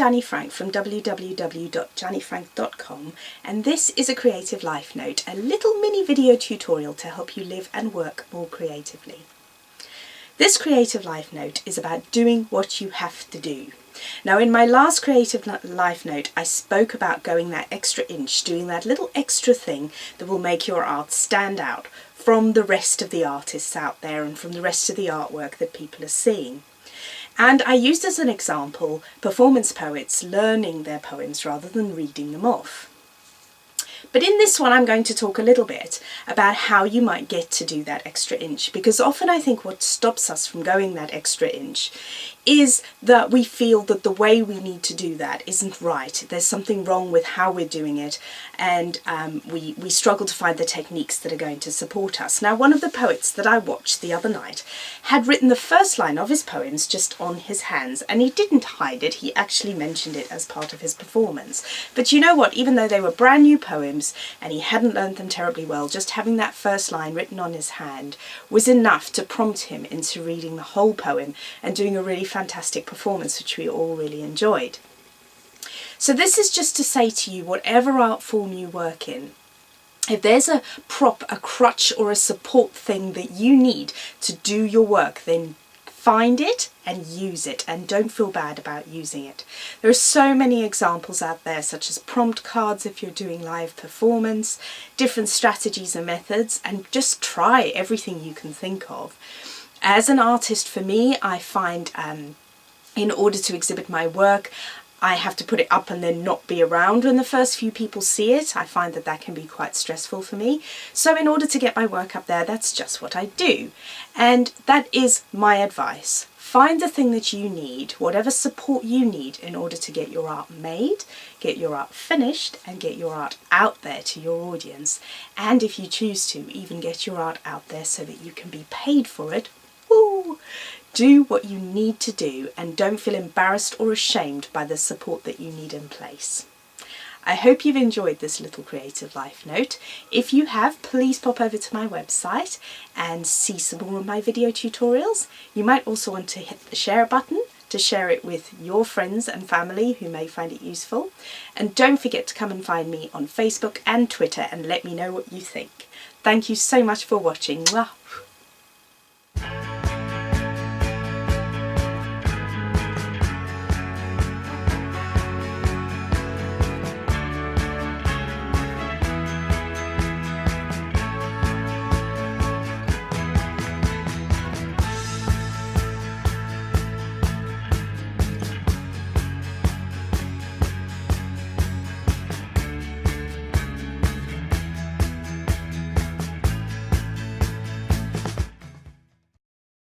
Jani Franck from www.janifranckartist.com, and this is a Creative Life Note, a little mini video tutorial to help you live and work more creatively. This Creative Life Note is about doing what you have to do. Now, in my last Creative Life Note, I spoke about going that extra inch, doing that little extra thing that will make your art stand out from the rest of the artists out there and from the rest of the artwork that people are seeing. And I used as an example performance poets learning their poems rather than reading them off. But in this one I'm going to talk a little bit about how you might get to do that extra inch, because often I think what stops us from going that extra inch is that we feel that the way we need to do that isn't right. There's something wrong with how we're doing it, and we struggle to find the techniques that are going to support us. Now, one of the poets that I watched the other night had written the first line of his poems just on his hands, and he didn't hide it. He actually mentioned it as part of his performance. But you know what? Even though they were brand new poems and he hadn't learned them terribly well, just having that first line written on his hand was enough to prompt him into reading the whole poem and doing a really fantastic performance, which we all really enjoyed. So this is just to say to you, whatever art form you work in, if there's a prop, a crutch or a support thing that you need to do your work, then find it and use it, and don't feel bad about using it. There are so many examples out there, such as prompt cards if you're doing live performance, different strategies and methods, and just try everything you can think of. As an artist, for me, I find in order to exhibit my work, I have to put it up and then not be around when the first few people see it. I find that that can be quite stressful for me. So in order to get my work up there, that's just what I do. And that is my advice. Find the thing that you need, whatever support you need in order to get your art made, get your art finished, and get your art out there to your audience. And if you choose to, even get your art out there so that you can be paid for it. Woo! Do what you need to do, and don't feel embarrassed or ashamed by the support that you need in place. I hope you've enjoyed this little Creative Life Note. If you have, please pop over to my website and see some more of my video tutorials. You might also want to hit the share button to share it with your friends and family who may find it useful. And don't forget to come and find me on Facebook and Twitter and let me know what you think. Thank you so much for watching. Mwah.